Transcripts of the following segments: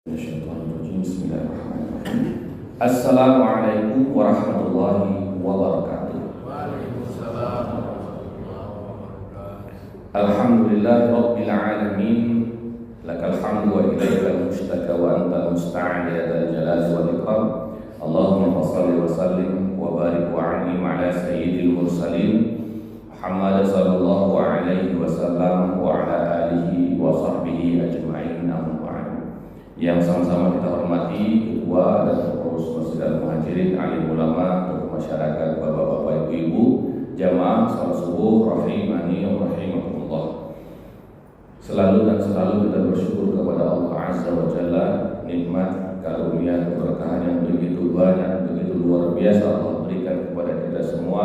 Bismillahirrahmanirrahim. Assalamualaikum warahmatullahi wabarakatuh. Waalaikumsalam warahmatullahi wabarakatuh. Alhamdulillahi rabbil alamin. Lakal hamdu wa ilaikal mushtaka wa antal musta'an ya dzal jalali wal ikram. Allahumma shalli wa sallim wa barik wa an'im ala sayyidil mursalin Muhammad sallallahu alaihi wasallam wa ala alihi wa sahbihi ajma'in. Yang sama-sama kita hormati ketua dan pengurus Masjid Al-Muhajirin, alim ulama, tokoh masyarakat, bapak-bapak, ibu-ibu, jamaah salat subuh rahimani wa rahimakumullah. Selalu dan selalu kita bersyukur kepada Allah Azza wa Jalla, nikmat, karunia, keberkahan yang begitu banyak, begitu luar biasa Allah berikan kepada kita semua,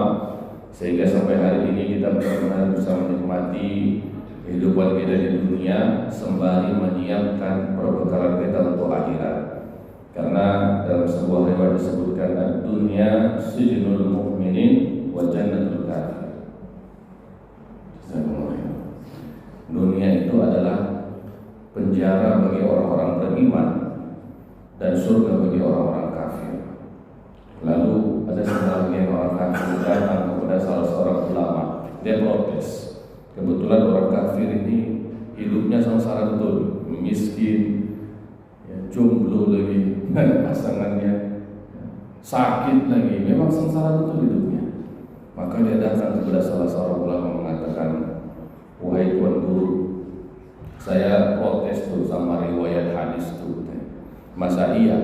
sehingga sampai hari ini kita benar-benar bisa menikmati kehidupan kita di dunia sembari menyiapkan perbekalan kita untuk akhirat. Karena dalam sebuah riwayat disebutkan dunia sijnul mu'minin wa jannatul kafir. Dunia itu adalah penjara bagi orang-orang beriman dan surga bagi orang-orang kafir. Lalu ada sebagian orang kafir datang kepada salah seorang ulama, dia protes. Kebetulan orang kafir ini hidupnya sengsara betul, miskin, ya, jomblo lagi, nggak ada pasangannya, sakit lagi, memang sengsara betul hidupnya. Maka dia datang kepada salah seorang ulama mengatakan, wahai tuan guru, saya protes tuh sama riwayat hadis tuh. Masa iya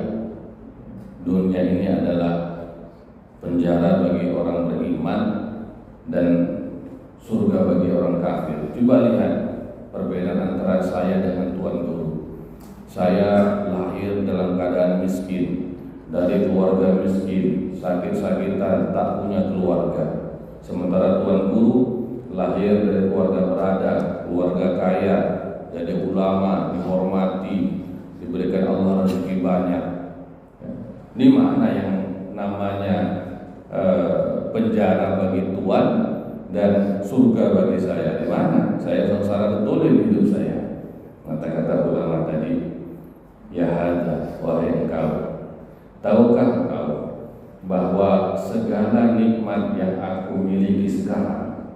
dunia ini adalah penjara bagi orang beriman dan surga bagi orang kafir? Coba lihat perbedaan antara saya dengan tuan guru. Saya lahir dalam keadaan miskin, dari keluarga miskin, sakit-sakitan, tak punya keluarga. Sementara tuan guru lahir dari keluarga berada, keluarga kaya, jadi ulama, dihormati, diberikan Allah rezeki banyak. Ini mana yang namanya penjara bagi tuan dan surga bagi saya? Di mana? Saya sengsara betul di hidup saya. Kata-kata ulama tadi, ya hadza, wahai engkau, tahukah engkau bahwa segala nikmat yang aku miliki sekarang,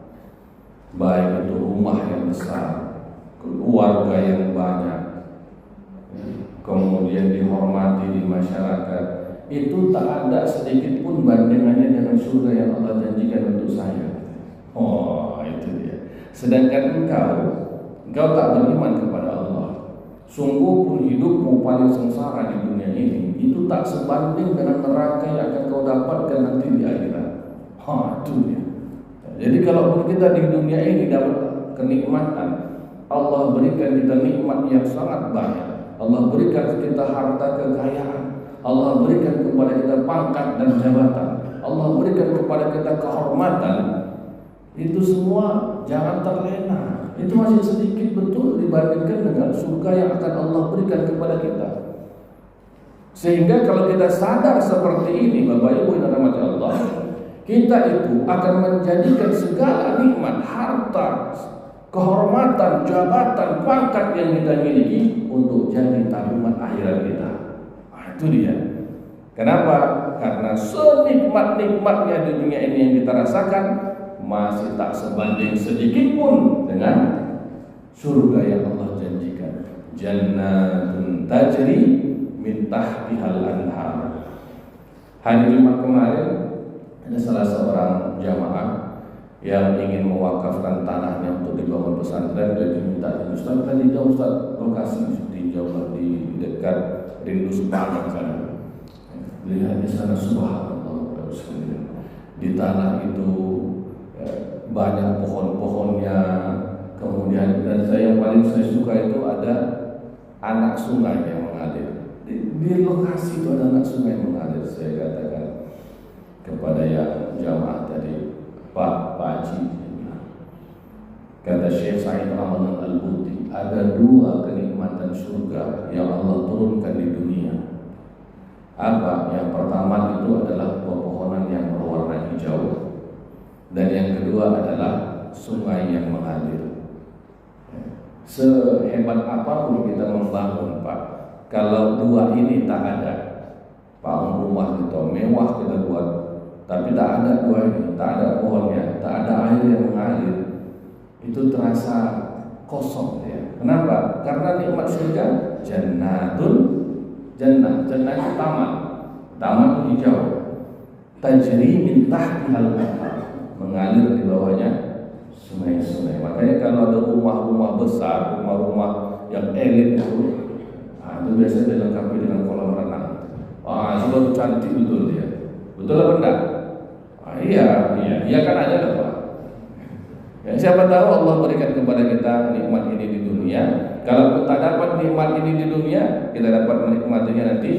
baik itu rumah yang besar, keluarga yang banyak, kemudian dihormati di masyarakat, itu tak ada sedikit pun bandingannya dengan surga yang Allah janjikan untuk saya. Oh, itu dia. Sedangkan engkau tak beriman kepada Allah. Sungguh pun hidupmu paling sengsara di dunia ini, itu tak sebanding dengan neraka yang akan kau dapatkan nanti di akhirat. Itu dia. Jadi kalau kita di dunia ini dapat kenikmatan, Allah berikan kita nikmat yang sangat banyak. Allah berikan kita harta kekayaan, Allah berikan kepada kita pangkat dan jabatan, Allah berikan kepada kita kehormatan. Itu semua jangan terlena. Itu masih sedikit betul dibandingkan dengan surga yang akan Allah berikan kepada kita. Sehingga kalau kita sadar seperti ini, Bapak Ibu yang dirahmati Allah, kita itu akan menjadikan segala nikmat, harta, kehormatan, jabatan, pangkat yang kita miliki untuk jadi tabungan akhirat kita. Itu dia. Kenapa? Karena senikmat-nikmatnya di dunia ini yang kita rasakan masih tak sebanding sedikit pun dengan surga yang Allah janjikan. Jannatun tajri min tahtihal anhar. Hari Jumat kemarin ada salah seorang jamaah yang ingin mewakafkan tanahnya untuk dibangun pesantren. Dia diminta, Ustaz, tadi jauh Ustaz, lokasi di Jawa, di dekat Rindu Sepanjang sana. Lihat di sana, subhanallah, di tanah itu banyak pohon-pohonnya. Kemudian dan yang paling saya suka itu ada anak sungai yang mengalir. Di lokasi itu ada anak sungai yang mengalir. Saya katakan kepada yang jamaah tadi, Pak Haji, kata Syekh Sa'id Ramadan Al-Buti, ada dua kenikmatan surga yang Allah turunkan di dunia. Apa? Yang pertama itu adalah pepohonan yang berwarna hijau, dan yang kedua adalah sungai yang mengalir. Sehebat apapun kita membangun, Pak, Kalau dua ini tak ada, bangun rumah kita mewah kita buat, tapi tak ada dua ini, tak ada pohonnya, tak ada air yang mengalir, itu terasa kosong ya. Kenapa? Karena nikmat surga jannatun, jannah itu taman itu hijau, tajri min tahtihal anhar, mengalir di bawahnya sungai-sungai. Makanya kalau ada rumah-rumah besar, rumah-rumah yang elit itu biasanya dilengkapi dengan kolam renang. Sudah cantik betul dia. Betul apa enggak? Iya kan ada lah Pak. Ya, siapa tahu Allah berikan kepada kita nikmat ini di dunia. Kalau kita dapat nikmat ini di dunia, kita dapat menikmatinya nanti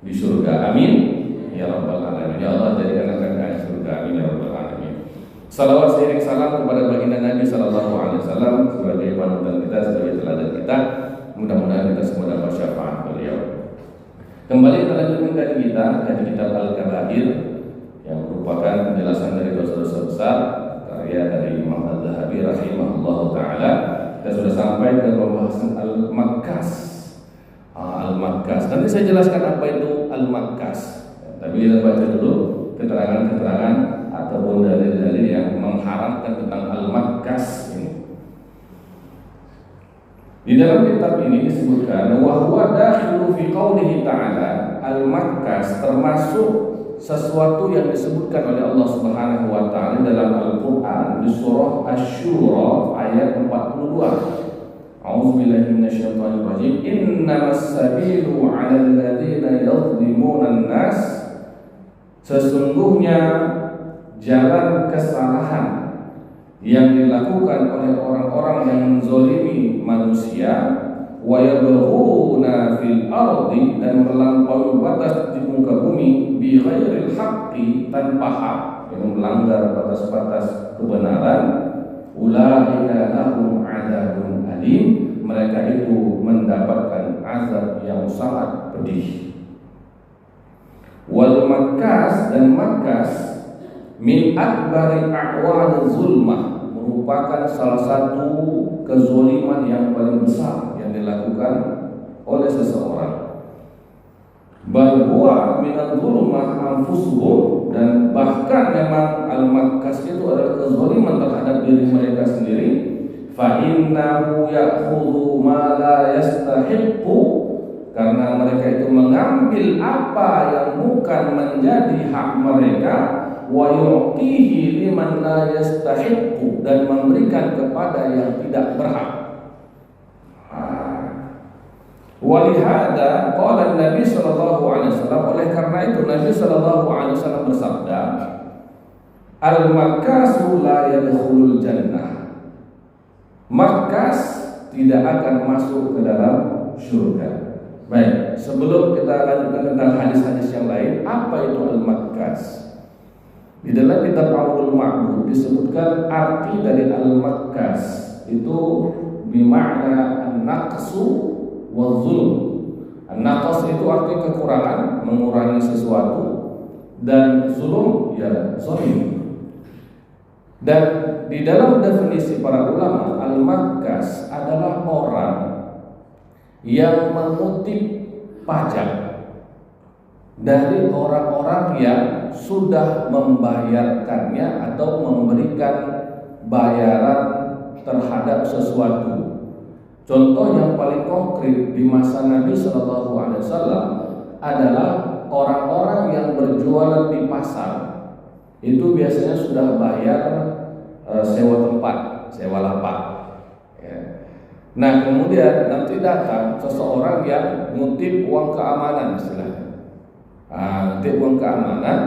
di surga. Amin. Ya Rabbal Alamin. Ya Allah jadikan kami surga. Amin ya Rabbal Alamin. Salawat seiring salam kepada baginda Nabi Sallallahu Alaihi Wasallam sebagai panutan kita, sebagai teladan kita. Mudah-mudahan kita semua dapat syafaat beliau. Kembali kita lanjutkan kaji kita, kaji kitab Al-Kabair yang merupakan penjelasan dari dosa-dosa besar karya dari Imam Al-Zahabi rahimahullah taala. Kita sudah sampai ke pembahasan Al-Makkas. Al-Makkas. Nanti saya jelaskan apa itu Al-Makkas. Tapi kita baca dulu keterangan-keterangan ataupun dalil-dalil yang mengharamkan tentang Al-Makkas ini. Di dalam kitab ini disebutkan wa huwa dakhilu fi qoulihi ta'ala, al-makkas termasuk sesuatu yang disebutkan oleh Allah Subhanahu wa taala dalam Al-Qur'an di surah Asy-Syura ayat 42. A'udzubillahi minasyaitonir rajim. Innamas sabilu 'alal ladzina yadhlimuna an-nas. Sesungguhnya jalan kesalahan yang dilakukan oleh orang-orang yang menzalimi manusia, wa yabghuna fil ardi, dan melampaui batas di muka bumi, bi ghairil haqqi, tanpa hak, yang melanggar batas-batas kebenaran, ulaika lahum adzabun alim, mereka itu mendapatkan azab yang sangat pedih. Wal makkas, dan makkas min akbari a'wal zulmah, merupakan salah satu kezaliman yang paling besar yang dilakukan oleh seseorang. Bal huwa minadz zulmah anfusuhum, dan bahkan memang al-makkas itu adalah kezaliman terhadap diri mereka sendiri. Fa innahu ya'khudhu ma la yastahiqqu, karena mereka itu mengambil apa yang bukan menjadi hak mereka, wa yu'tihi liman la yastahiqqu, dan memberikan kepada yang tidak berhak. Walihada qala Nabi sallallahu alaihi wasallam, oleh karena itu Nabi sallallahu alaihi wasallam bersabda, al-makkasu la yadkhulul jannah, makkas tidak akan masuk ke dalam surga. Baik, sebelum kita lanjutkan tentang hadis-hadis yang lain, apa itu al-makkas? Di dalam kitab Aulul Ma'bud disebutkan arti dari al-makkas itu bimakna an-naqsu wa zulm. An-naqs itu arti kekurangan, mengurangi sesuatu, dan zulm ya zalim. Dan di dalam definisi para ulama, al-makkas adalah orang yang mengutip pajak dari orang-orang yang sudah membayarkannya atau memberikan bayaran terhadap sesuatu. Contoh yang paling konkret di masa Nabi Shallallahu Alaihi Wasallam adalah orang-orang yang berjualan di pasar. Itu biasanya sudah bayar sewa tempat, sewa lapak. Nah, kemudian nanti datang seseorang yang ngutip uang keamanan istilahnya. Ngutip uang keamanan,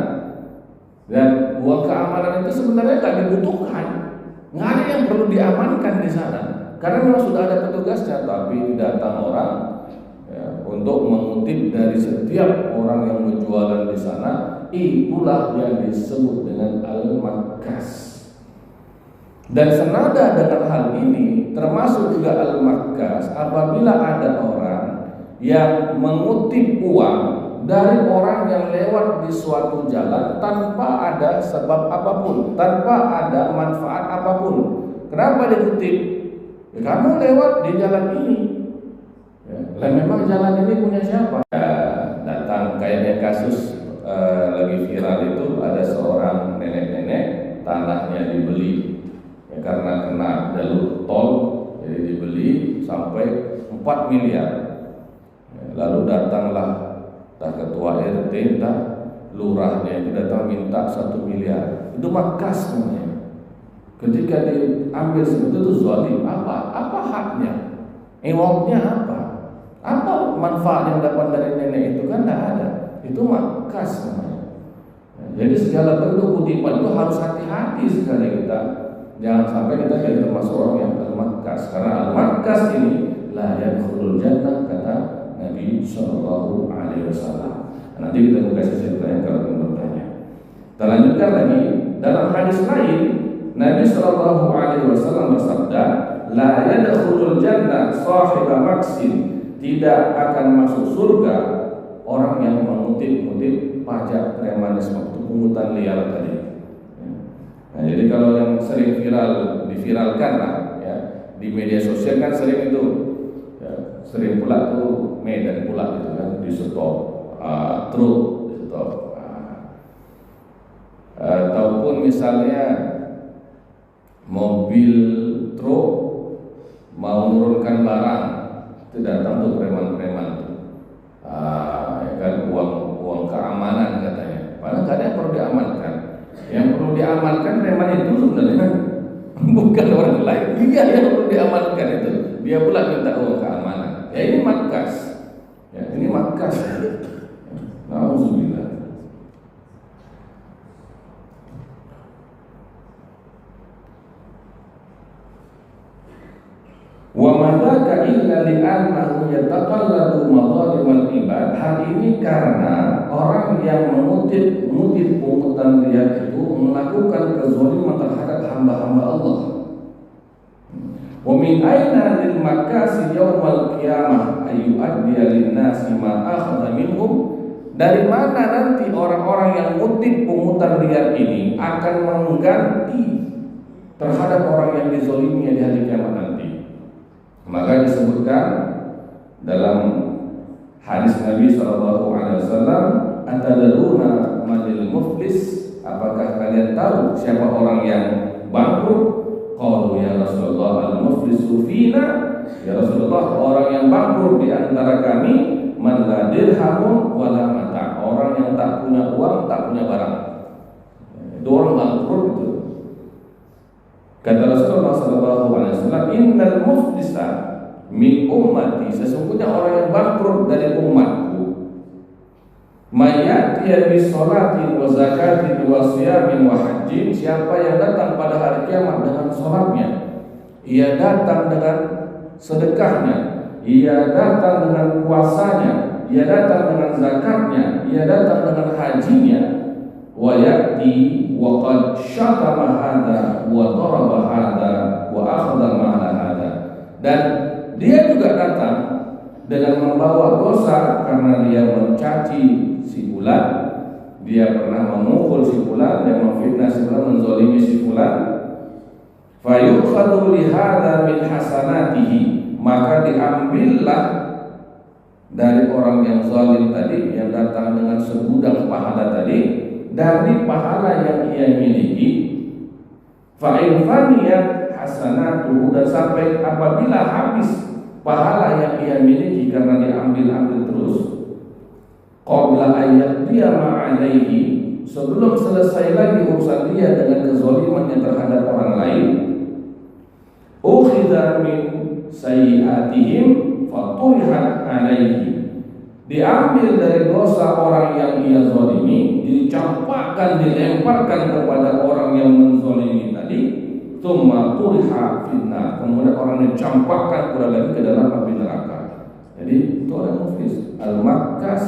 dan uang keamanan itu sebenarnya tidak dibutuhkan, nggak ada yang perlu diamankan di sana, karena memang sudah ada petugasnya. Tapi datang orang untuk mengutip dari setiap orang yang berjualan di sana, itulah yang disebut dengan al-makkas. Dan senada dengan hal ini termasuk juga al-makkas apabila ada orang yang mengutip uang dari orang yang lewat di suatu jalan tanpa ada sebab apapun, tanpa ada manfaat apapun. Kenapa dikutip? Kamu lewat di jalan ini, Lah memang jalan ini punya siapa? Ya, datang kayaknya kasus lagi viral itu ada seorang nenek-nenek tanahnya dibeli ya, karena kena jalur tol, jadi dibeli sampai 4 miliar. Ya, lalu datanglah ketua RT, lurahnya itu datang minta 1 miliar. Itu makas namanya. Ketika diambil seperti itu zalim, apa haknya? Ewoknya apa? Apa manfaat yang dapat dari nenek itu? Kan tidak ada. Itu makas namanya. Jadi segala bentuk kutipan itu harus hati-hati sekali kita. Jangan sampai kita jadi termasuk orang yang al-makas. Karena al-makas ini la yadkhulul jannah, kata Nabi Shallallahu Alaihi Wasallam. Nanti kita kasih ceritanya kalau ingin bertanya. Kita lanjutkan lagi dalam hadis lain, Nabi Shallallahu Alaihi Wasallam bersabda, la yadkhulul jannah sahiba maksin, tidak akan masuk surga orang yang mengutip-ngutip pajak premanisme, itu pungutan liar tadi. Nah, jadi kalau yang sering diviralkan lah, ya, di media sosial kan sering itu, ya, sering pula tuh Medan pula gitu kan, di stop truk, di stop, ataupun misalnya mobil truk mau menurunkan barang, itu datang tuh preman-preman tuh, ya kan, uang keamanan katanya. Padahal nggak ada yang perlu diamankan. Yang perlu diamankan preman itu sebenarnya bukan orang lain. Dia yang perlu diamankan itu. Dia pula minta uang keamanan. Ya ini makas. Ya ini makas. Nauzubillah. Wa madzaka illa li'annahu yataqalladu madhalimal ibad. Hal ini karena orang yang mengutip pungutan liar itu melakukan kezaliman terhadap hamba-hamba Allah. Wa min aina lil makasi yaumal qiyamah ayyu'addiya lin-nasi ma akhadha minhum. Dari mana nanti orang-orang yang mengutip pungutan liar ini akan mengganti terhadap orang yang dizaliminya di hari kiamat nanti. Maka disebutkan dalam hadis Nabi SAW, atadruna manil muflis, apakah kalian tahu siapa orang yang bangkrut? Qalu ya Rasulullah al-muflisu fina, ya Rasulullah, orang yang bangkrut di antara kami man la dirhamun wala mata, orang yang tak punya uang, tak punya barang. Itu orang bangkrut itu. Kata Rasulullah SAW, innal muflisa min ummati, sesungguhnya orang yang bangkrut dari umatku, mayatiya bis salatin wa zakatin wa siyamin wa hajjin, siapa yang datang pada hari kiamat dengan salatnya, ia datang dengan sedekahnya, ia datang dengan puasanya, ia datang dengan zakatnya, ia datang dengan hajinya, wa ya'ti wa qad syatama hadza wa daraba hadza wa akhadha ma'ala hadza, dan dia juga datang dengan membawa dosa karena dia mencaci si fulan, dia pernah memukul si fulan, dia memfitnah si fulan, menzalimi si fulan. Fa yu'khadhu li hadza min hasanatihi, maka diambillah dari orang yang zalim tadi, yang datang dengan segudang pahala tadi, dari pahala yang ia miliki. Fa in faniyat hasanatuhu, dan sampai apabila habis pahala yang ia miliki karena diambil terus, qabla ayat dia ma'alaihi, sebelum selesai lagi urusan dia dengan kezalimannya terhadap orang lain, ukhidha min sayyi'atihim faturihat alaihi, diambil dari dosa orang yang ia zalimi, dicampakkan, dilemparkan kepada orang yang menzalimi tadi, tsumma turiha finnar, kemudian orang dicampakkan pula lagi ke dalam api neraka. Jadi itu orang muflis. Al-makas,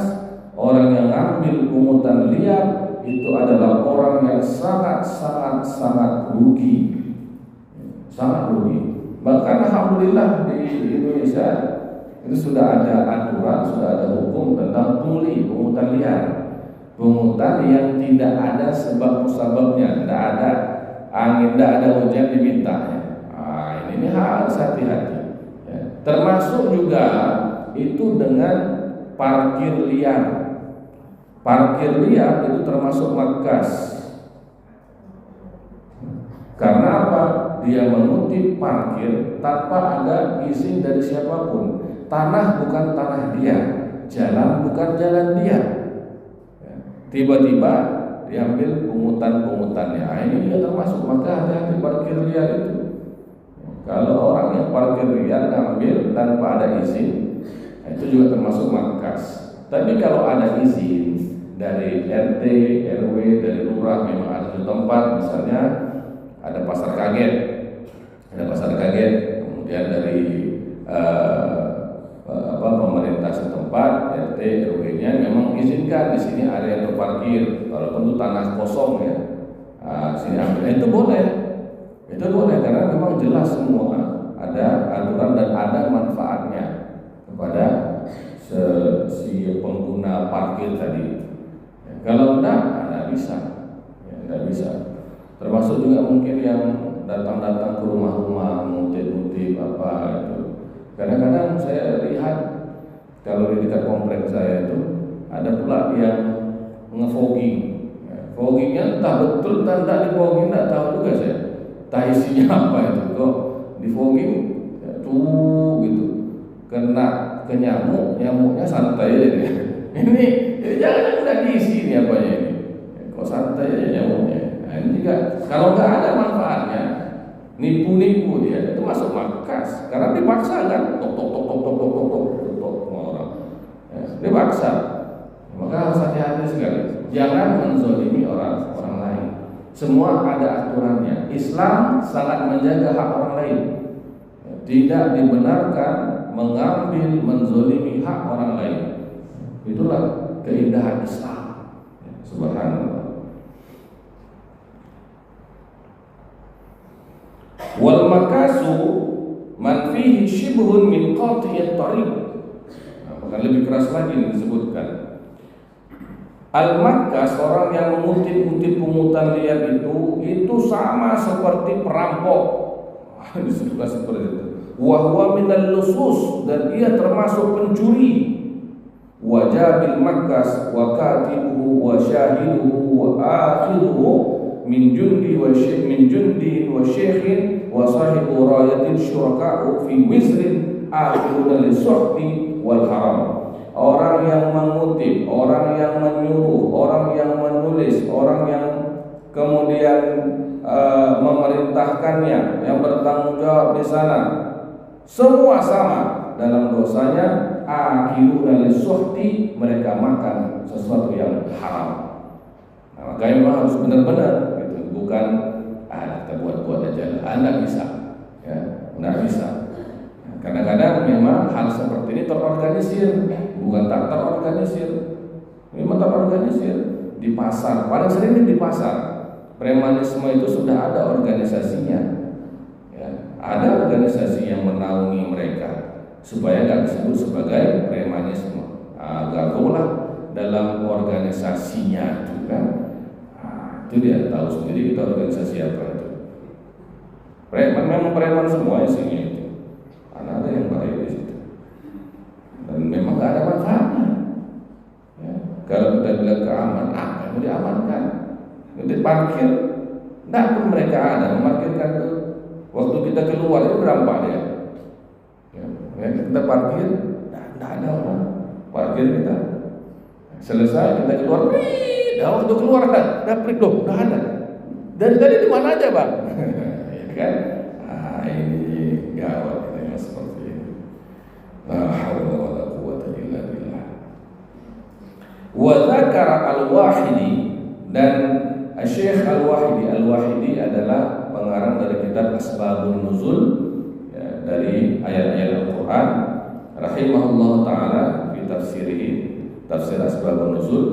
orang yang ambil pungutan liar, itu adalah orang yang sangat rugi, sangat rugi. Bahkan alhamdulillah di Indonesia itu sudah ada aturan, sudah ada hukum tentang pungutan liar, pungutan yang tidak ada sebab-sebabnya, tidak ada angin, tidak ada hujan dimintanya. Ini harus hati-hati. Ya. Termasuk juga itu dengan parkir liar. Parkir liar itu termasuk makas. Karena apa? Dia mengutip parkir tanpa ada izin dari siapapun. Tanah bukan tanah dia, jalan bukan jalan dia. Tiba-tiba diambil pungutan-pungutannya. Ini dia termasuk, maka hati-hati parkir liar itu. Kalau orang yang parkir liar ngambil tanpa ada izin, itu juga termasuk makas. Tapi kalau ada izin dari RT, RW, dari lurah, memang ada di tempat, misalnya ada pasar kaget, kemudian dari pemerintah setempat, RT, RW-nya memang izinkan di sini area terparkir, walaupun itu tanah kosong ya, sini ambil, itu boleh karena memang jelas semua ada aturan dan ada manfaatnya kepada si pengguna parkir tadi. Kalau tidak bisa. Termasuk juga mungkin yang datang-datang ke rumah-rumah ngutip-ngutip apa itu. Kadang-kadang saya lihat kalau di dekat komplek saya itu ada pula yang ngefogging. Foggingnya entah betul entah tidak di fogging, tidak tahu juga saya. Entah isinya apa itu kok di fogging tuh gitu. Kena ke nyamuknya santai aja. Ini jangan udah diisi ini apanya ini. Kok santai aja nyamuknya. Nah, ini juga kalau nggak ada manfaatnya, nipu dia itu masuk makas karena dipaksa kan, tok orang, dipaksa. Maka harus hati-hati sekali, jangan menzolimi orang lain. Semua ada aturannya. Islam sangat menjaga hak orang lain. Tidak dibenarkan mengambil, menzolimi hak orang lain. Itulah keindahan Islam. Subhanallah. Wal makasu man fihi shibhun min qati'it tariq. Bahkan lebih keras lagi disebutkan. Al-makas, orang yang mengutip-utip pungutan liar itu sama seperti perampok. Disebutkan seperti itu. Wa huwa minal lusus, dan ia termasuk pencuri. Wa jabil makas wa katibuhu wa syahiduhu wa akhiruhu min jundi wa syekhin wa sahibu rayatin syuraka'u fi wizrin akhiruna lisuhti wal haram. Orang yang mengutip, orang yang menyuruh, orang yang menulis, orang yang kemudian memerintahkannya, yang bertanggung jawab di sana, semua sama dalam dosanya. Akhiruna lisuhti, mereka makan sesuatu yang haram. Nah, makanya memang harus benar-benar gitu. Bukan kita buat-buat aja, tidak bisa ya, tidak bisa. Kadang-kadang memang hal seperti ini terorganisir, bukan tak terorganisir, memang terorganisir di pasar. Paling sering di pasar. Premanisme itu sudah ada organisasinya, ya, ada organisasi yang menaungi mereka supaya nggak disebut sebagai premanisme. Gabunglah dalam organisasinya itu kan. Itu dia tahu sendiri kita organisasi apa itu. Memang preman semua isinya itu. Karena ada yang baik di situ. Dan memang nggak ada manfaatnya. Ya. Kalau kita bilang keamanan, apa yang mau diamankan? Nanti parkir, tidak pun mereka ada memarkirkan itu. Waktu kita keluar itu berapa dia? Ya, kita parkir, tidak ada orang parkir kita. Selesai kita keluar, waktu keluar dapet loh, tidak ada. Dari tadi di mana aja bang? Ya kan? Ini gawat ini seperti ini. La haula wala quwwata illa billah. Wa dzakara al-Wahidi, dan Syekh Al-Wahidi adalah pengarang dari kitab Asbabun Nuzul, ya, dari ayat-ayat Al-Quran, rahimahullah ta'ala, fi tafsir Asbabun Nuzul.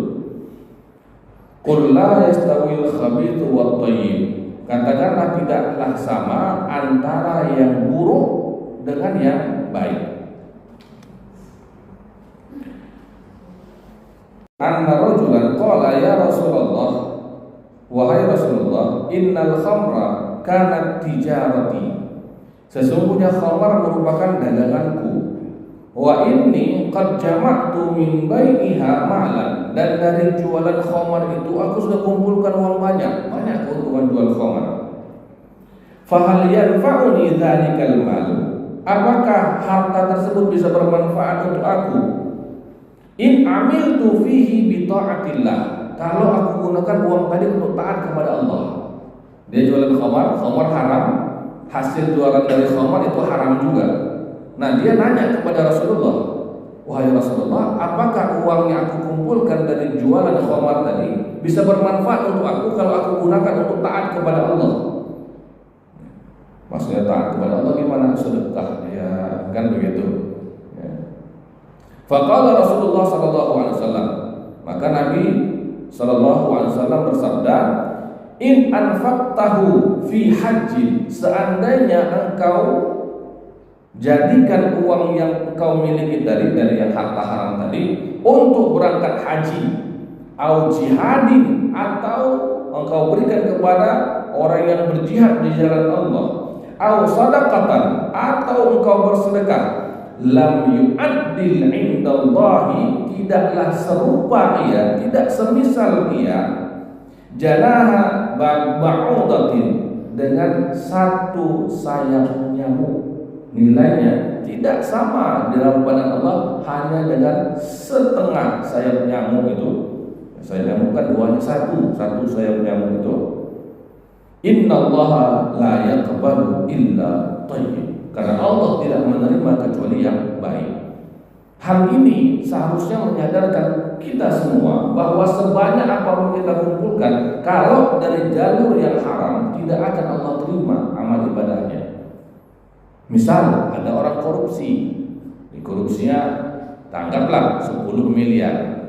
Qul la yastawil khabithu wat thayyib, katakanlah tidaklah sama antara yang buruk dengan yang baik. Anna rajulan qala ya Rasulullah, wahai Rasulullah, innal khamra kanat tijarati, sesungguhnya khamar merupakan daganganku. wa inni qad jama'tu min bai'iha ma'lan, dan dari jualan khamar itu aku sudah kumpulkan uang banyak keuntungan jual khamar. Fa hal yanfa'uni dzalikal mal, apakah harta tersebut bisa bermanfaat untuk aku? In amiltu fihi bi ta'atillah, kalau aku gunakan uang tadi untuk taat kepada Allah. Dia jualan khamar haram, hasil jualan dari khamar itu haram juga. Nah, dia nanya kepada Rasulullah, wahai Rasulullah, apakah uang yang aku kumpulkan dari jualan khamar tadi bisa bermanfaat untuk aku kalau aku gunakan untuk taat kepada Allah? Maksudnya taat kepada Allah gimana? Sedekah, ya kan begitu. Ya. Faqala Rasulullah sallallahu alaihi wasallam, maka Nabi sallallahu alaihi wasallam bersabda, in anfaqtahu fi haji, seandainya engkau jadikan uang yang engkau miliki dari yang harta haram tadi untuk berangkat haji, au jihadin, atau engkau berikan kepada orang yang berjihad di jalan Allah, au sadaqatan, atau engkau bersedekah, lam yu'addil indallahi, tidaklah serupa ia, tidak semisal ia, janaha ba'udatin, dengan satu sayap nyamuk. Nilainya tidak sama di dalam pandangan Allah, hanya dengan setengah sayap nyamuk itu. Sayap nyamuk kan buahnya satu sayap nyamuk itu. Innallaha la yaqbalu illa thayyib, karena Allah tidak menerima kecuali yang baik. Hal ini seharusnya menyadarkan kita semua bahwa sebanyak apapun kita kumpulkan, kalau dari jalur yang haram, tidak akan Allah terima amal ibadahnya. Misal ada orang korupsi, korupsinya tanggaplah 10 miliar,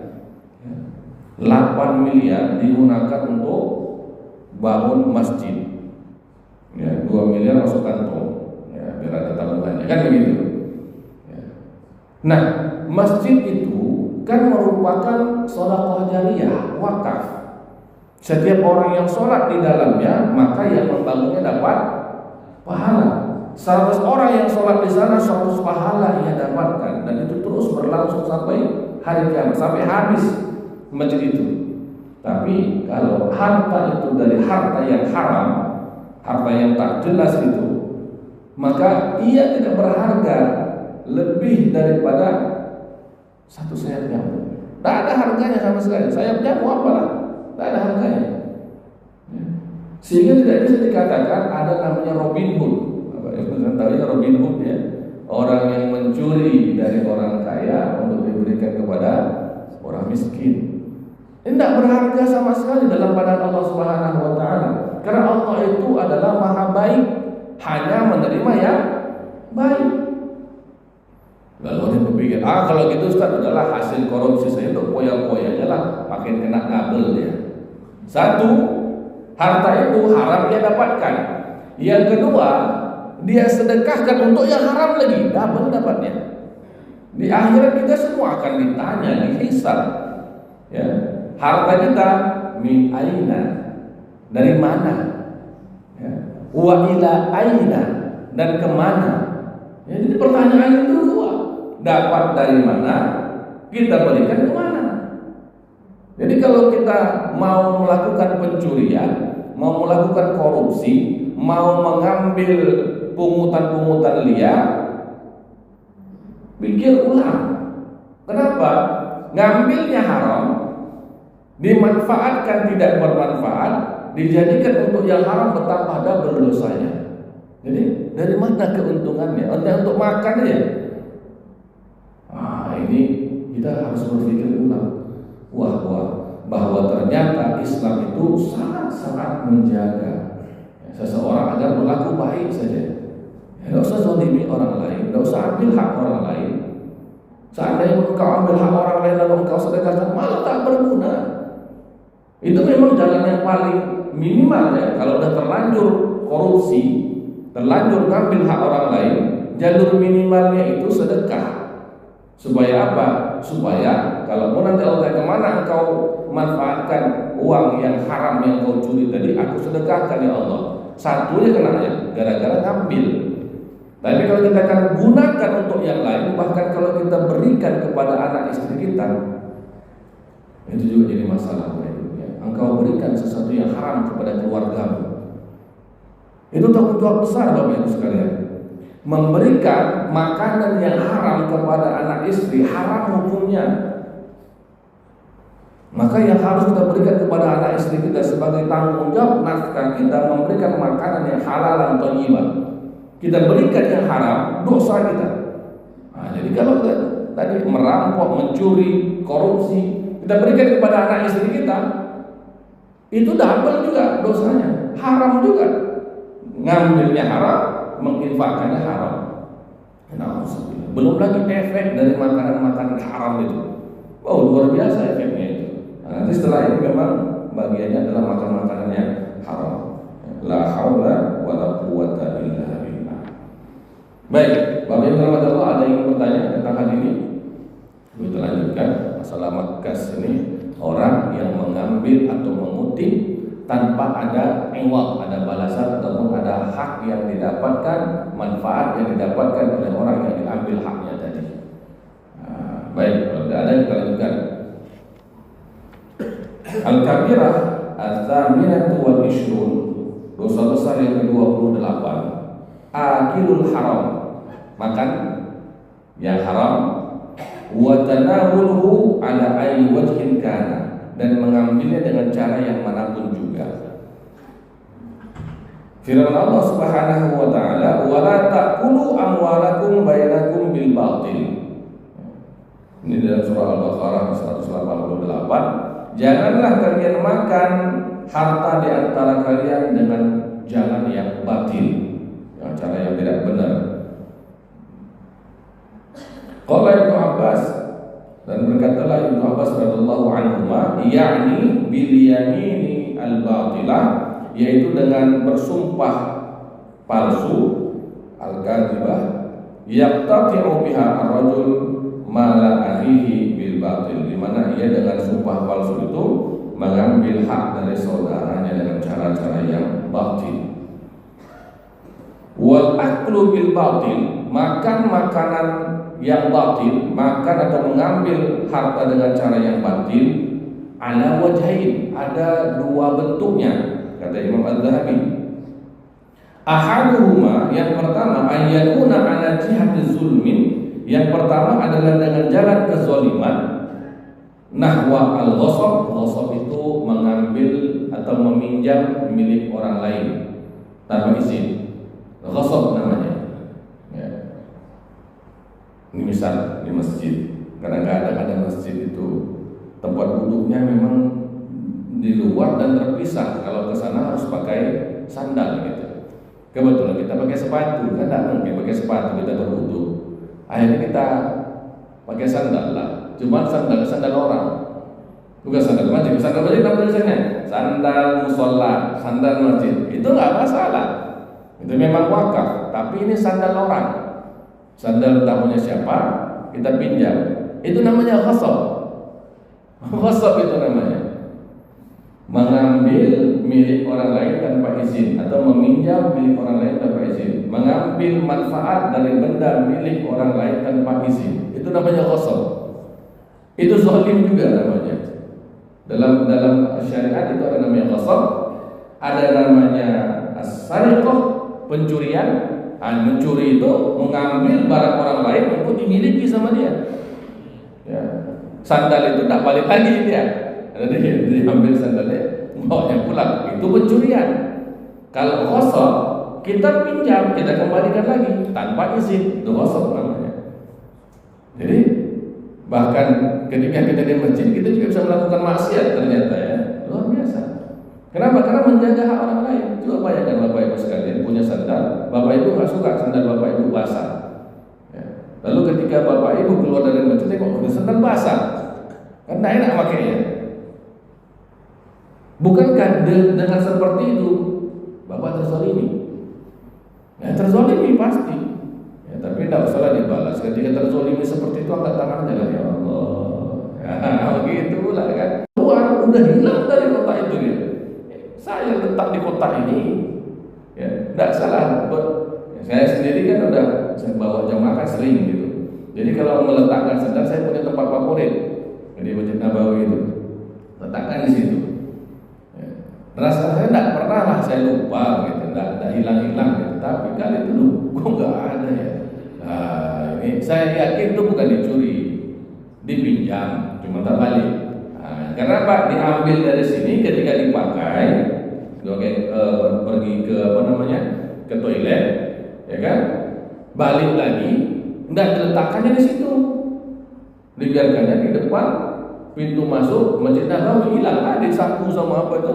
8 miliar digunakan untuk bangun masjid, ya, 2 miliar masuk kantong, ya, biar ada tabungannya, kan begitu. Ya. Nah, masjid itu kan merupakan sedekah jariyah, wakaf. Setiap orang yang sholat di dalamnya, maka yang membangunnya dapat pahala. 100 orang yang sholat di sana, 100 pahala ia dapatkan, dan itu terus berlangsung sampai hari kiamat, sampai habis masjid itu. Tapi kalau harta itu dari harta yang haram, harta yang tak jelas itu, maka ia tidak berharga lebih daripada satu sayap nyamuk. Tak ada harganya sama sekali. Sayap nyamuk apalah, tak ada harganya. Sehingga tidak bisa dikatakan ada namanya Robin Hood. Tahu Robin Hood, ya, orang yang mencuri dari orang kaya untuk diberikan kepada orang miskin. Ini tidak berharga sama sekali dalam pandangan Allah Subhanahu wa taala. Karena Allah itu adalah Maha baik, hanya menerima yang baik. Lalu dia berpikir, kalau gitu Ustaz, adalah hasil korupsi saya itu poya-poya aja lah, makin kena kabel dia. Satu, harta itu haram dia dapatkan. Yang kedua, dia sedekahkan untuk yang haram lagi, double dapatnya. Di akhirat kita semua akan ditanya, dihisab. Ya, harta kita min aina, dari mana? Ya, wa ila aina, dan kemana? Ya, jadi pertanyaan itu dua. Dapat dari mana? Kita berikan kemana? Jadi kalau kita mau melakukan pencurian, mau melakukan korupsi, mau mengambil pungutan-pungutan liar, pikir ulang. Kenapa? Ngambilnya haram, dimanfaatkan tidak bermanfaat, dijadikan untuk yang haram, betapa double dosanya. Jadi dari mana keuntungannya? Untuk makan ya. Ini kita harus berpikir ulang. Bahwa ternyata Islam itu sangat-sangat menjaga seseorang agar berlaku baik saja. Tidak usah zalimi orang lain, tidak usah ambil hak orang lain. Seandainya engkau ambil hak orang lain lalu engkau sedekahkan, malah tak berguna. Itu memang jalan yang paling minimal, ya. Kalau sudah terlanjur korupsi, terlanjur ngambil hak orang lain, jalur minimalnya itu sedekah. Supaya apa? Supaya kalau nanti Allah kemana engkau manfaatkan uang yang haram yang kau curi tadi, aku sedekahkan ya Allah. Satunya kena ya, gara-gara ngambil. Tapi kalau kita akan gunakan untuk yang lain, bahkan kalau kita berikan kepada anak istri kita, itu juga jadi masalah. Engkau berikan sesuatu yang haram kepada keluargamu, itu tanggung jawab besar Bapak Ibu sekalian. Memberikan makanan yang haram kepada anak istri haram hukumnya. Maka yang harus kita berikan kepada anak istri kita sebagai tanggung jawab nafkah kita, memberikan makanan yang halal dan thayyibah. Kita berikan yang haram, dosa kita. Nah, jadi kalau tadi merampok, mencuri, korupsi, kita berikan kepada anak istri kita, itu double juga dosanya, haram juga. Ngambilnya haram, menginfakkannya haram. Belum lagi efek dari makanan-makanan haram itu. Wow, luar biasa efeknya itu. Nah, nanti setelah ini memang bagiannya adalah makan-makanan yang haram. La haula wala quwwata illa billah. Baik, Bapak Ibu rahmati Allah, ada yang bertanya tentang hal ini? Kita lanjutkan masalah makas ini. Orang yang mengambil atau mengutip tanpa ada ewak, ada balasan ataupun ada hak yang didapatkan, manfaat yang didapatkan oleh orang yang diambil haknya tadi. Nah, baik, kalau tidak ada kita lanjutkan. Al-Kabirah Az-Zaminatu wal Ishrun, dosa besar yang ke-28, akilul haram, makan yang haram, wa tanawuluhu ala ayyi wajhin kana, dan mengambilnya dengan cara yang manapun juga. Firman Allah Subhanahu wa taala, wa la ta'kulu amwalakum bainakum bil batil. Ini dalam surah Al-Baqarah 188. Janganlah kalian makan harta di antara kalian dengan jalan yang batil, dengan cara yang tidak benar. Qala Ibnu Abbas, dan berkatalah Ibnu Abbas radhiyallahu anhuma, yakni bil yamini al-batilah, yaitu dengan bersumpah palsu, al-kadzibah, yaqtati'u biha ar-rajul mala akhihi bil batil, di mana ia dengan sumpah palsu itu mengambil hak dari saudaranya dengan cara-cara yang batil. Wal aklu bil batil, makan makanan yang batil, makan atau mengambil harta dengan cara yang batil, ala wajhain, ada dua bentuknya, kata Imam Az-Zahabi. Ahaduhuma, yang pertama, ayyakuna ala jihati zulmin, yang pertama adalah dengan jalan kezaliman, nahwa al-ghasab, ghasab itu mengambil atau meminjam milik orang lain tanpa izin, ghasab namanya. Ini misal di masjid, kadang-kadang ada masjid itu tempat duduknya memang di luar dan terpisah. Kalau ke sana harus pakai sandal gitu. Kebetulan kita pakai sepatu, kan tidak mungkin pakai sepatu kita berwudu. Akhirnya kita pakai sandal lah. Cuma sandal orang, bukan sandal masjid. Sandal masjid apa tulisannya? Sandal musola, sandal masjid. Itu nggak masalah. Itu memang wakaf. Tapi ini sandal orang. Sandal tak punya siapa, kita pinjam. Itu namanya ghasab. Ghasab itu namanya mengambil milik orang lain tanpa izin, atau meminjam milik orang lain tanpa izin, mengambil manfaat dari benda milik orang lain tanpa izin. Itu namanya ghasab. Itu zalim juga namanya. Dalam syariat itu ada namanya ghasab, ada namanya as-sariqah, pencurian. Mencuri itu mengambil barang orang lain untuk dimiliki sama dia. Ya. Sandal itu tak balik lagi dia. Dia ambil sandalnya, bawanya pulang. Itu pencurian. Kalau ghasab, kita pinjam, kita kembalikan lagi tanpa izin. Itu ghasab namanya. Jadi bahkan ketika kita di masjid, kita juga bisa melakukan maksiat ternyata ya. Luar biasa. Kenapa? Karena menjaga hak orang lain. Coba bayangkan Bapak Ibu sekalian punya sandal, Bapak Ibu nggak suka sandal Bapak Ibu basah. Ya. Lalu ketika Bapak Ibu keluar dari masjid, kok udah sandal basah, kan tidak enak makanya. Bukankah dengan seperti itu Bapak terzalimi? Ya, terzalimi pasti. Ya, tapi tidak usahlah dibalas. Ketika terzalimi seperti itu, angkat tangannya lah, ya Allah. Ya, begitu pula kan. Uang udah hilang dari kota itu ya. Saya letak di kota ini, ya, tidak salah. Saya sendiri sendiri kan udah saya bawa jamaah kan sering gitu. Jadi kalau meletakkan sendal saya punya tempat favorit. Jadi Masjid Nabawi itu letakkan di situ. Ya. Rasa saya tidak pernah lah saya lupa gitu, tidak hilang-hilang gitu. Tapi kali itu kok nggak ada ya. Nah, ini saya yakin itu bukan dicuri, dipinjam, cuma tak balik. Nah, karena Pak diambil dari sini ketika dipakai, pergi ke ke toilet, ya kan, balik lagi, tidak diletakkannya di situ, dibiarkannya di depan pintu masuk Masjid Nabawi. Hilang tadi sapu sama apa itu,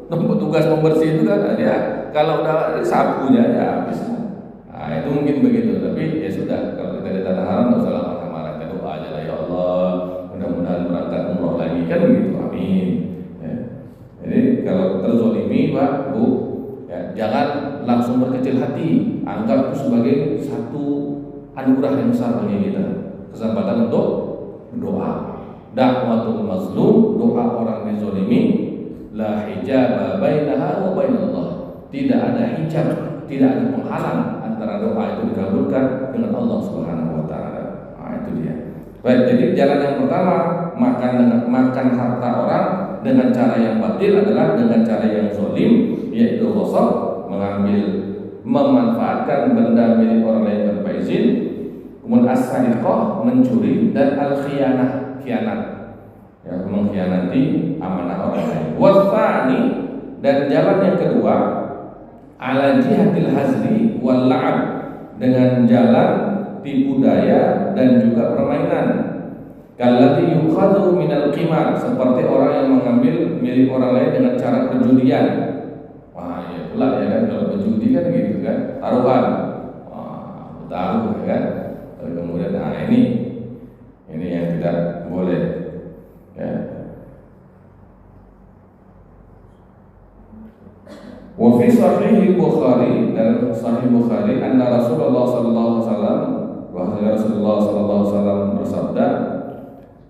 petugas pembersih itu kan, ya kalau udah sapunya ya habis. Nah, itu mungkin begitu, tapi ya sudah, kalau kita di tanah haram nggak usah marah-marah, kita doa aja lah, ya Allah, mudah-mudahan berangkat umroh lagi kan begitu, amin. Ya. Jadi kalau terzolimi Pak Bu, ya, jangan langsung berkecil hati, anggap itu sebagai satu anugerah yang besar bagi kita, kesempatan untuk berdoa. Da'watul mazlum, doa orang dizolimi, la hijaba bainaha wa bainallah. Tidak ada hijab, tidak ada penghalang antara doa itu dikabulkan dengan Allah Subhanahu wa taala. Nah, itu dia. Baik, jadi jalan yang pertama makan harta orang dengan cara yang batil adalah dengan cara yang zalim, yaitu ghasab, mengambil, memanfaatkan benda milik orang lain tanpa izin. Kemudian as-sariqah, mencuri, dan al-khiyanah, khianat, ya, mengkhianati amanah orang lain. Wasani, dan jalan yang kedua, ala jihadil hazli wal la'ab, dengan jalan tipu daya dan juga permainan. Kallati yukhadhu minal qimar, seperti orang yang mengambil milik orang lain dengan cara perjudian. Wah, ya pula ya kan, kalau berjudi kan gitu kan, taruhan. Wah, taruh ya kan. Kemudian ini yang tidak boleh, ya. Wa fi sahih Bukhari, dan sahih Bukhari, anna Rasulullah sallallahu alaihi wasallam, bahwa Rasulullah sallallahu alaihi wasallam bersabda,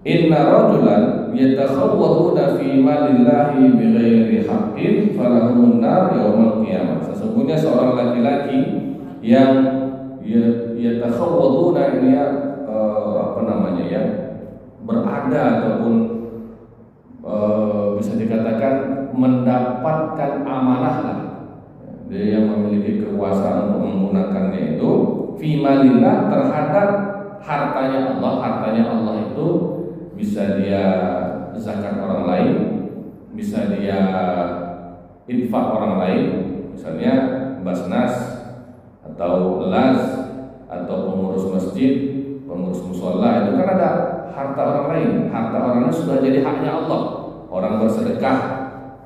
inna rajulan yatakhawwaduna fi malillahi bighairi haqqin falahumun nar yaumil qiyamah. Sesungguhnya seorang laki-laki yang yatakhawwaduna, ini berada ataupun bisa dikatakan mendapatkan amanah lah. Dia yang memiliki kekuasaan untuk menggunakannya itu fi malillah, terhadap hartanya Allah. Hartanya Allah itu bisa dia zakat orang lain, bisa dia infak orang lain, misalnya basnas atau las atau pengurus masjid, pengurus musola, itu kan ada harta orang lain. Harta orangnya sudah jadi haknya Allah. Orang bersedekah,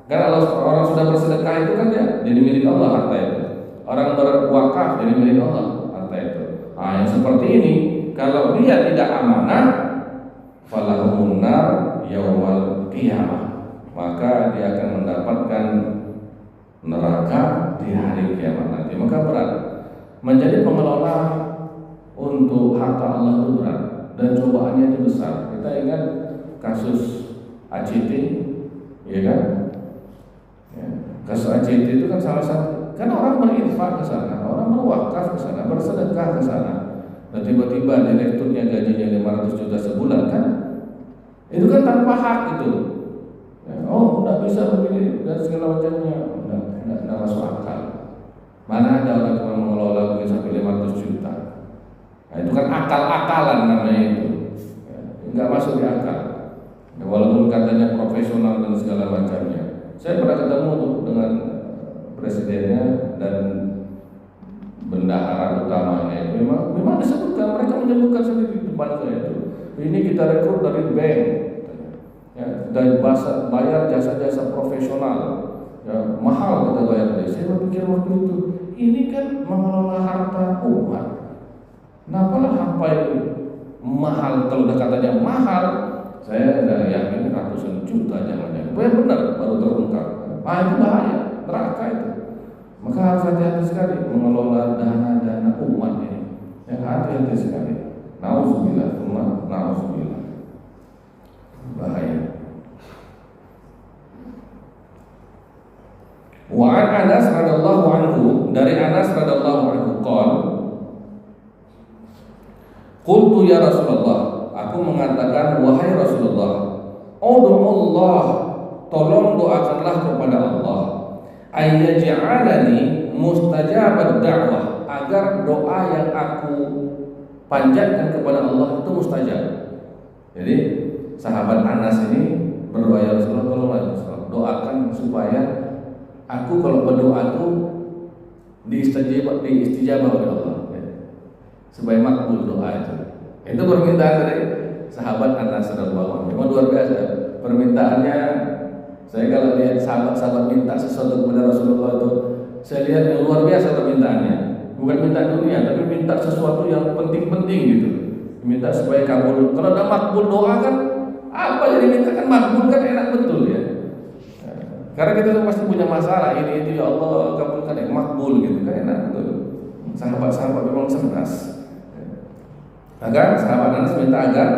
kan orang sudah bersedekah itu kan jadi milik Allah harta itu. Orang berwakaf jadi milik Allah harta itu. Nah, yang seperti ini kalau dia tidak amanah, falahumun nar yaumal qiyamah, maka dia akan mendapatkan neraka di hari kiamat nanti. Maka berat menjadi pengelola untuk harta Allah itu berat dan cobaannya itu besar. Kita ingat kasus ACT, ya kan? Ya. Kasus ACT itu kan salah satu, kan orang berinfak ke sana, orang berwakaf ke sana, bersedekah ke sana, dan tiba-tiba direkturnya gajinya 500 juta sebulan kan? Itu kan tanpa hak itu. Ya, oh, tidak bisa begini dan segala macamnya, tidak masuk akal. Mana ada orang yang mengelola begini sampai 500 juta? Nah, itu kan akal-akalan namanya itu, ya, nggak masuk di akal. Ya, walaupun katanya profesional dan segala macamnya. Saya pernah ketemu tuh dengan presidennya dan bendahara utamanya itu. Memang disebutkan, mereka menyebutkan sendiri di depan saya itu. Ini kita rekrut dari bank, ya, dari bayar jasa-jasa profesional, ya, mahal kita bayar dia. Saya berpikir waktu itu, ini kan mengelola harta umat. Kenapa lah sampai mahal? Kalau udah katanya mahal, saya udah yakin ratusan juta jangan-jangan. Benar baru terungkap. Itu bahaya, neraka itu. Maka harus hati-hati sekali mengelola dana-dana umat ini. Ya, hati-hati sekali. Nauzubillah, nauzubillah. Bahaya. Wa an Anas radhiyallahu anhu, dari Anas radhiyallahu anhu qol, Qultu ya Rasulullah, aku mengatakan wahai Rasulullah, ud'ullah, tolong doakanlah kepada Allah, ayyaj'alani mustajabat da'wah, agar doa yang aku panjatkan kepada Allah itu mustajab. Jadi sahabat Anas ini berdoa, ya Rasulullah, tolonglah Rasulullah, doakan supaya aku kalau berdoa itu diistijabah oleh Allah, ya, supaya makbul doa itu. Itu permintaan dari sahabat Anas radhiyallahu anhu. Memang luar biasa permintaannya. Saya kalau lihat sahabat-sahabat minta sesuatu kepada Rasulullah itu, saya lihat yang luar biasa permintaannya. Bukan minta dunia, tapi minta sesuatu yang penting-penting gitu. Minta supaya kabul. Kalau ada makbul doa kan, apa jadi minta kan makbul kan enak betul ya. Karena kita tuh pasti punya masalah ini itu, ya Allah kabulkan yang makbul gitu kan enak betul. Sahabat-sahabat memang cerdas. Maka sahabat Anas minta agar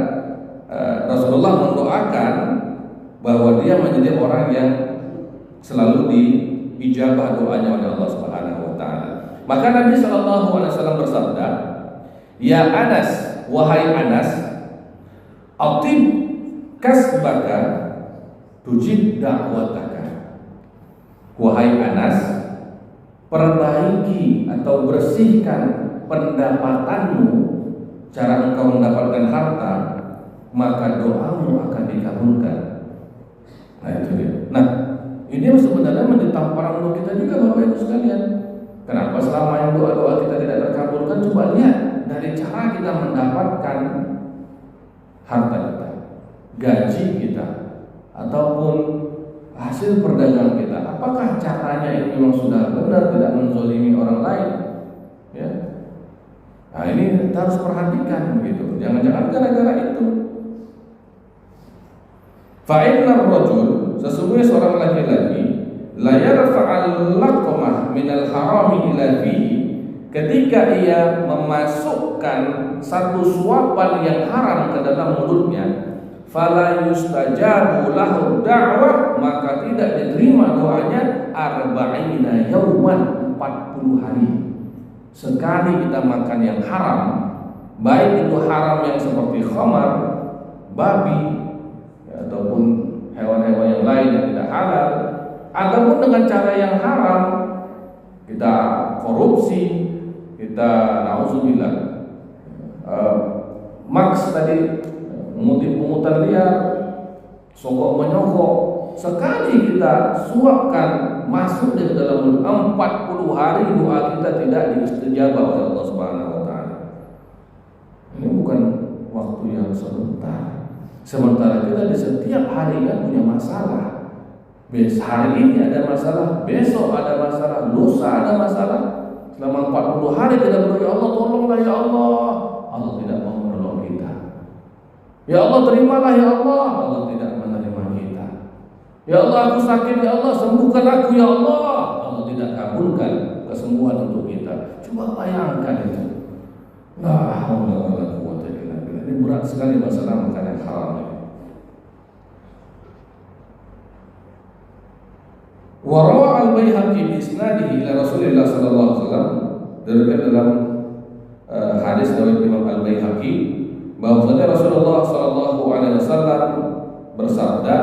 Rasulullah mendoakan bahwa dia menjadi orang yang selalu diijabah doanya oleh Allah Subhanahu wa taala. Maka Nabi sallallahu alaihi wasallam bersabda, "Ya Anas, wahai Anas, atib kasbaka tujib da'wataka." Wahai Anas, perbaiki atau bersihkan pendapatanmu, cara engkau mendapatkan harta, maka doamu akan dikabulkan. Nah itu dia. Nah ini sebenarnya menjadi tamparan untuk kita juga Bapak Ibu sekalian. Kenapa selama yang doa-doa kita tidak terkabulkan? Coba lihat dari cara kita mendapatkan harta kita, gaji kita, ataupun hasil perdagangan kita. Apakah caranya ini memang sudah benar, tidak menzalimi orang lain? Ya. Nah ini kita harus perhatikan begitu. Jangan-jangan gara-gara itu. Fa'innar rajul, sesungguhnya seorang laki-laki la yarfa'al laqmah minal harami ila fihi, ketika ia memasukkan satu suapan yang haram ke dalam mulutnya, fala yustajabu lahu da'wah, maka tidak diterima doanya arba'ina yauman, 40 hari. Sekali kita makan yang haram, baik itu haram yang seperti khamar, babi, ataupun hewan-hewan yang lain yang tidak halal, ataupun dengan cara yang haram, kita korupsi, kita nauzubillah maks tadi, pungutan liar, sogok menyogok, sekali kita suapkan masuk di dalam mulut, 40 hari doa kita tidak diistijabah oleh Allah Subhanahu wa taala. Ini bukan waktu yang sebentar. Sementara kita di setiap harinya punya masalah. Hari ini ada masalah, besok ada masalah, lusa ada masalah. Selama 40 hari kita berdoa, ya Allah tolonglah ya Allah. Allah tidak mau menolong kita. Ya Allah terimalah ya Allah. Allah tidak menerima kita. Ya Allah aku sakit ya Allah, sembuhkan aku ya Allah. Allah tidak kabulkan kesembuhan untuk kita. Coba bayangkan itu. La haula wala quwwata illa billah. Ini berat sekali masalah makanan haram ini. Wa rawa al-Baihaqi bi isnadihi ila Rasulillah sallallahu alaihi wasallam, diriwayatkan dalam hadis dari Imam Al-Baihaqi bahwasanya Rasulullah sallallahu alaihi wasallam bersabda,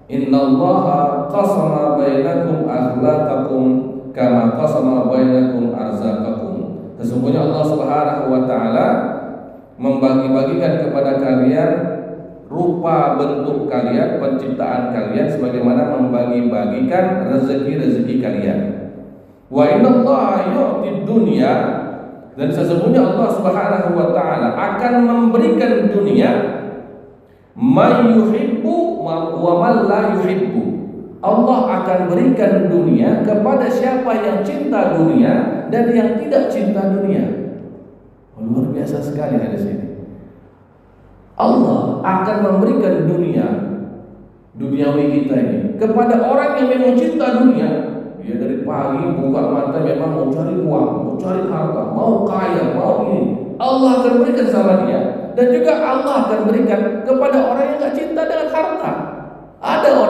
"Innallaha qasama bainakum akhlaqakum kama qasama bainakum arzaqakum." Sesungguhnya Allah Subhanahu wa taala membagi-bagikan kepada kalian rupa bentuk kalian, penciptaan kalian, sebagaimana membagi-bagikan rezeki-rezeki kalian. Wa innallaha yu'tid dunya, dan sesungguhnya Allah Subhanahu wa taala akan memberikan dunia may yuhibbu wa man la yuhibbu. Allah akan berikan dunia kepada siapa yang cinta dunia dan yang tidak cinta dunia. Luar biasa sekali hadis ini. Allah akan memberikan duniawi kita ini kepada orang yang memang cinta dunia. Dia dari pagi buka mata memang mau cari uang, mau cari harta, mau kaya, mau ini. Allah akan berikan sama dia. Dan juga Allah akan berikan kepada orang yang tidak cinta dengan harta. Ada orang